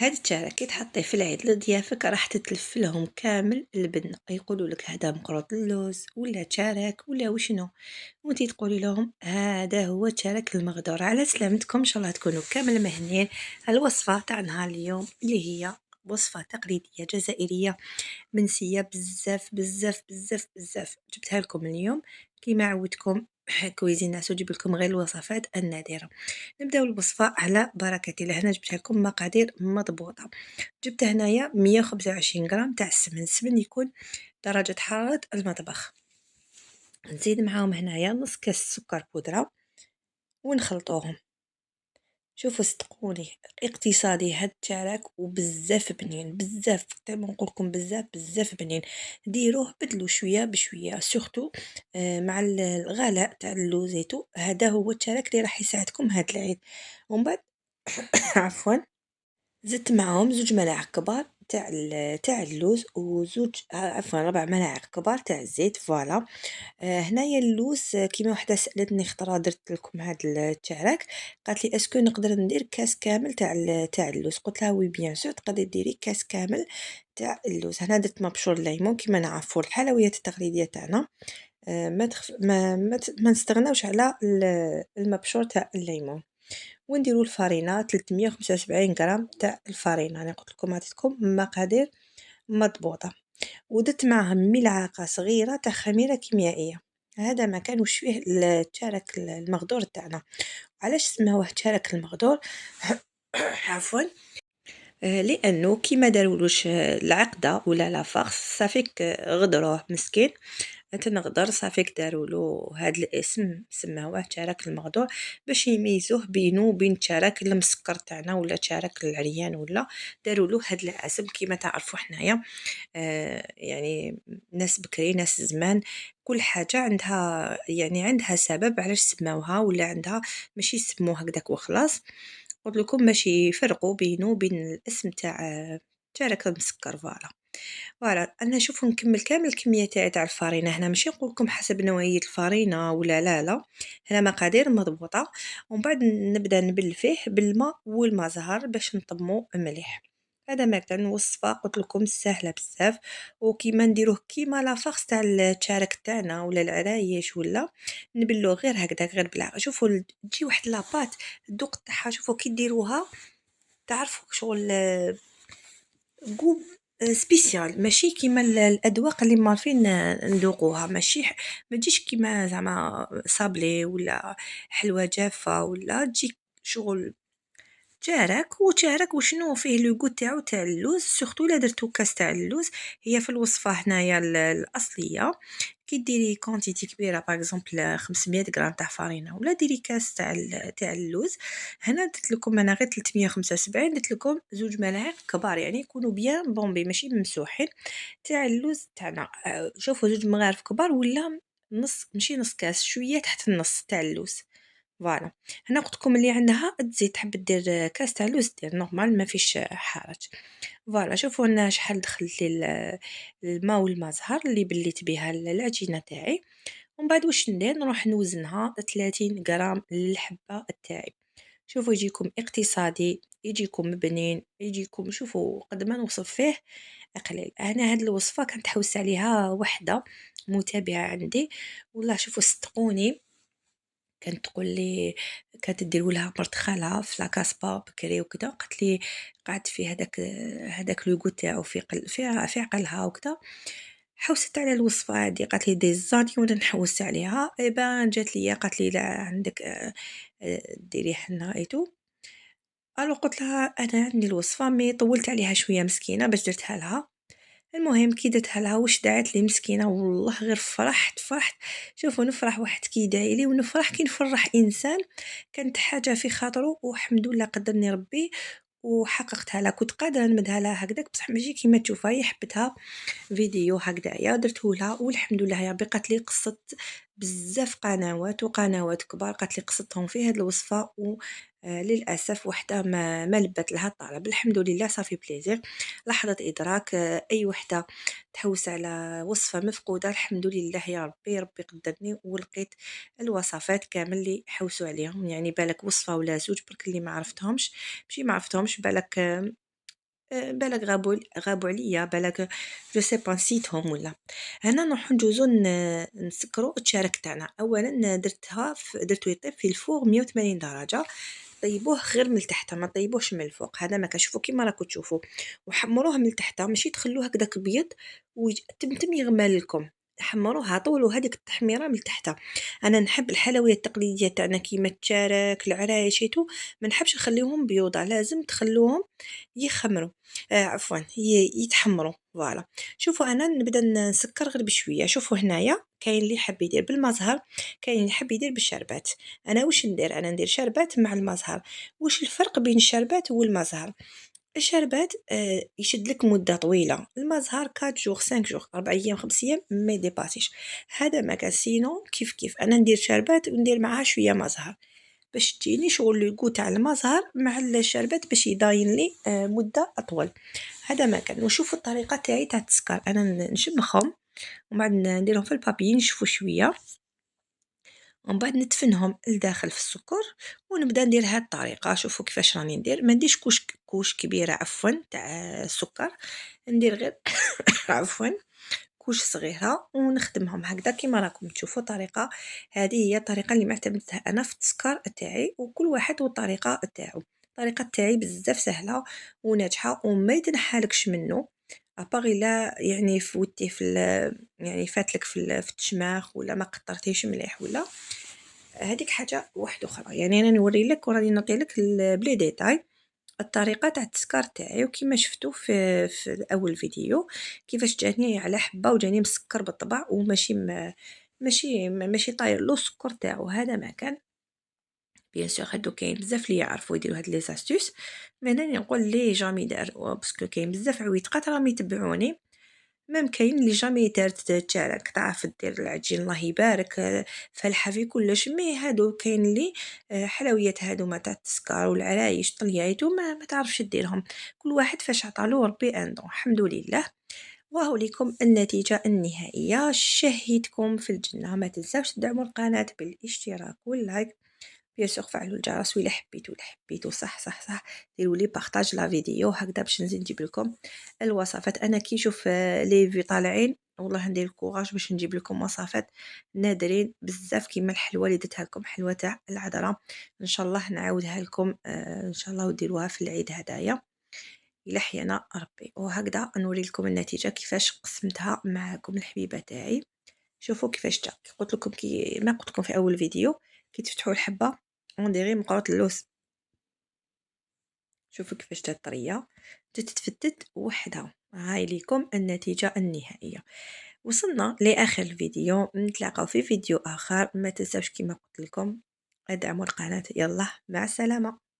هاد الترك كي تحطيه في العيد لضيافك راح تتلف لهم كامل البنة، يقولوا لك هذا مقروط اللوز ولا تشارك ولا وشنو، وانتي تقولي لهم هذا هو تشارك المغدور. على سلامتكم، ان شاء الله تكونوا كامل مهنيين. الوصفة تاع نهار اليوم اللي هي وصفة تقليدية جزائرية منسية بزاف بزاف بزاف بزاف، جبتها لكم اليوم كيما عودتكم. كويزين ناس وجيب لكم غير الوصفات النادرة. نبداو الوصفة على بركة الله. هنا جبت لكم مقادير مضبوطة. جبت هنايا 125 غرام تاع السمن يكون درجة حرارة المطبخ. نزيد معاهم هنايا نص كاس سكر بودرة ونخلطوهم. شوفوا صدقوني اقتصادي هاد التراك وبزاف بنين، بزاف ما نقولكم بزاف بزاف بنين. ديروه بدلو شويه بشويه سورتو مع الغلاء تاع اللوزيتو. هذا هو التراك اللي راح يساعدكم هاد العيد. ومن بعد عفوا زدت معاهم 2 ملاعق كبار تاع اللوز وزوج عفوا 4 ملاعق كبار تاع الزيت. فوالا. هنايا اللوز كيما وحده سالتني خطره درت لكم هاد التعراك، قالت لي اسكو نقدر ندير كاس كامل تاع اللوز. قلت لها وي بيان سور تقدري ديري كاس كامل تاع اللوز. هنا درت مبشور الليمون كيما نعرفوا الحلويات التقليديه تاعنا. ما, تخف ما نستغناوش على المبشور تاع الليمون. ونديروا الفرينه 375 غرام تاع الفرينه. انا قلت لكم عطيتكم مقادير مضبوطه. ودرت معاها ملعقة صغيرة تاع خميرة كيميائية. هذا ما كان وش فيه التشارك المغدور تاعنا. علاش سماوه تشارك المغدور؟ عفوا. لانه كيما دارولوش العقده ولا لا فارس صافيك غدروه مسكين. تنغدر صافيك دارولو هاد الاسم سماوه تشارك المغدور باش يميزوه بينو وبين تشارك المسكر تاعنا ولا تشارك العريان ولا. دارولو هاد الاسم كيما تعرفوا حنايا. يعني ناس بكري ناس زمان كل حاجة عندها يعني عندها سبب علاش سماوها ولا عندها ماشي سموها هكداك وخلاص. قلت لكم باش يفرقوا بينه وبين الاسم تاع راك مسكر. فوالا. فوالا انا شوفوا نكمل كامل الكميه تاع الفرينه. هنا ماشي نقول لكم حسب نوعيه الفرينه ولا لا لا، هنا مقادير مضبوطه. ومن بعد نبدا نبل فيه بالماء والماء زهر باش نطمو مليح. هذا ما كان وصفه قلت لكم سهله بزاف. وكيما نديروه كيما لا فاخس تاع التشارك تاعنا ولا العرايش ولا نبلوه غير هكذا غير بلا. شوفوا تجي واحد لاباط الذوق تاعها. شوفوا كي ديروها تعرفوا شغل جو سبيسيال ماشي كيما الأذواق اللي معروفين نذوقوها. ماشي ما تجيش كيما زعما صابلي ولا حلوى جافة ولا تجي شغل تشارك وشنو فيه لو غو تاعو تاع اللوز. سورتو الا درتو كاس تاع اللوز. هي في الوصفه هنايا الاصليه كي ديري كونتيتي كبيره باغ اكزومبل 500 غرام تاع فرينه ولا ديري كاس تاع اللوز. هنا درت لكم انا غير 375 درت لكم 2 ملاعق كبار يعني يكونوا بيان بومبي ماشي ممسوحين تاع اللوز تاعنا. شوفوا 2 مغارف كبار ولا نص ماشي نص كاس شويه تحت النص تاع اللوز. فوالا. هنا قلت لكم اللي عندها تزيد تحب دير كاس تاع اللوز دير نورمال ما فيش حرج. فوالا. شوفوا انا شحال دخلت لي الماء والماء زهر اللي بليت بها العجينه تاعي. ومن بعد واش ندير نروح نوزنها 30 غرام للحبه تاعي. شوفوا يجيكم اقتصادي يجيكم بنين يجيكم. شوفوا قد ما نوصف فيه قليل. انا هاد الوصفه كانت حوس عليها وحده متابعه عندي والله. شوفوا صدقوني كانت تقول لي كانت ديروا لها مرت خالها في لاكاسبا بكري وكذا. قالت لي قعدت في هذاك لوغو تاعو في عقلها وكذا. حوست على الوصفه هذه قالت لي دي زاني وانا نحوس عليها. ايبا جات لي قالت لي لا عندك ديري حنا ايتو. الو قلت لها انا عندي الوصفه مي طولت عليها شويه مسكينه باش درتها لها. المهم كي درتها لها واش دعت لي مسكينه والله غير فرحت. شوفوا نفرح واحد كي يدعي لي ونفرح كي نفرح انسان كانت حاجه في خاطره والحمد لله قدرني ربي وحققتها لها. كنت قادره نمدها لها هكذاك بصح ماشي كيما تشوفها هي حبتها فيديو هكذايا درته لها والحمد لله يا ربي. قالت لي قصت بزاف قنوات وقنوات كبار قالت لي قصتهم في هذه الوصفه للاسف وحده ما لبت لها الطلب. الحمد لله صافي بليزير. لحظه ادراك. اي وحده تحوس على وصفه مفقوده الحمد لله يا ربي ربي قدرني ولقيت الوصفات كامل اللي حوسوا عليهم. يعني بالك وصفه ولا زوج برك اللي ما عرفتهمش ماشي ما عرفتهمش بالك بالاك غابوا عليا، بالاك جو سي با نسيتهم ولا. هنا نروحو ندوزو نسكرو التشارك تاعنا. أولا درتو يطيب في الفوغ 180 درجة، طيبوه غير من التحت ما طيبوهش من الفوق، هذا ما كان. شوفوا كيما راكم تشوفوا، وحمروه من التحت ماشي تخلوه هكذاك بيض تم يغمى لكم، حمروه طولوا هذيك التحميره من التحت. انا نحب الحلويات التقليديه تاعنا كيما التشارك العرايش ايتو، ما نحبش نخليهم بيوضة، لازم تخلوهم يخمروا، عفوا يتحمروا. فوالا. شوفوا انا نبدا نسكر غير بشويه. شوفوا هنايا كاين اللي يحب يدير بالمزهر، كاين اللي يحب يدير بالشربات. انا واش ندير؟ انا ندير شربات مع المزهر. واش الفرق بين الشربات والمزهر؟ الشربات يشد لك مده طويله، المزهر 4 جوغ 5 جوغ 4 ايام 5 ايام ما يديباسيش. هذا ما كان سينو كيف كيف انا ندير شربات وندير معاها شويه مزهر باش تجيني شغل لو تاع المزهر مع الشربات باش يضاين لي مده اطول. هذا ما كان. وشوفوا الطريقه تاعي تاع التسكر، انا نشمخهم ومن بعد نديرهم في البابي نشفوا شويه، ومن بعد ندفنهم لداخل في السكر ونبدا ندير هاد الطريقه. شوفوا كيفاش راني ندير، ما نديرش كوش كبيره عفوا تاع السكر، ندير غير عفوا كوش صغيره ونخدمهم هكذا كيما راكم تشوفوا. طريقه هذه هي الطريقه اللي معتمدتها انا في التسكر تاعي، وكل واحد والطريقه تاعو. الطريقه تاعي بزاف سهله وناجحه وما يتنحالكش منه، اباغي لا يعني فوتيه يعني فاتلك في التشماخ ولا ما قطرتيش مليح ولا هذيك حاجه واحده اخرى. يعني انا نوري لك وراني نعطي لك بلي ديتاي الطريقه تاع التسكر تاعي، وكما شفتوا في اول فيديو كيفاش جاني على حبه وجاني مسكر بالطبع وماشي ماشي طاير له السكر تاعو. هذا ما كان. بيان سور هادو كاين بزاف اللي يعرفوا يديروا هاد لي زاستوس، مي انا نقول لي جامي دار باسكو كاين بزاف عويتقات راهم يتبعوني. ميم كاين اللي جامي دارت تشارك تعرف دير العجين الله يبارك، فالحة في كلش. مي هادو كاين اللي حلويات هادو تاع التسكر والعرايش طليايتو ما تعرفش ديرهم. كل واحد فاش عطالو ربي عنده. الحمد لله. وهو لكم النتيجة النهائية. شهيتكم في الجنة. ما تنساوش تدعموا القناة بالاشتراك واللايك، بيان سور فعلوا الجرس ولا حبيتوا صح ديروا لي بارطاج لا فيديو هكذا باش نزيد نجيب لكم الوصفات. انا كي نشوف لي في طالعين والله ندير الكوراج باش نجيب لكم وصفات نادرين بزاف كيما الحلوه اللي درتها لكم، حلوه تاع العذراء. ان شاء الله نعاودها لكم ان شاء الله وديروها في العيد هدايا الى حيانا ربي. وهكذا نوري لكم النتيجه كيفاش قسمتها معكم الحبيبه تاعي. شوفوا كيفاش جا. قلت لكم ما قلت لكم في اول فيديو كي تفتحوا الحبه اون ديري مقروط اللوز. شوفوا كيفاش جات طريه تتفتت وحدها. هاي ليكم النتيجه النهائيه. وصلنا لاخر الفيديو، نتلاقاو في فيديو اخر. ما تنساوش كما قلت لكم ادعموا القناه. يلا مع السلامه.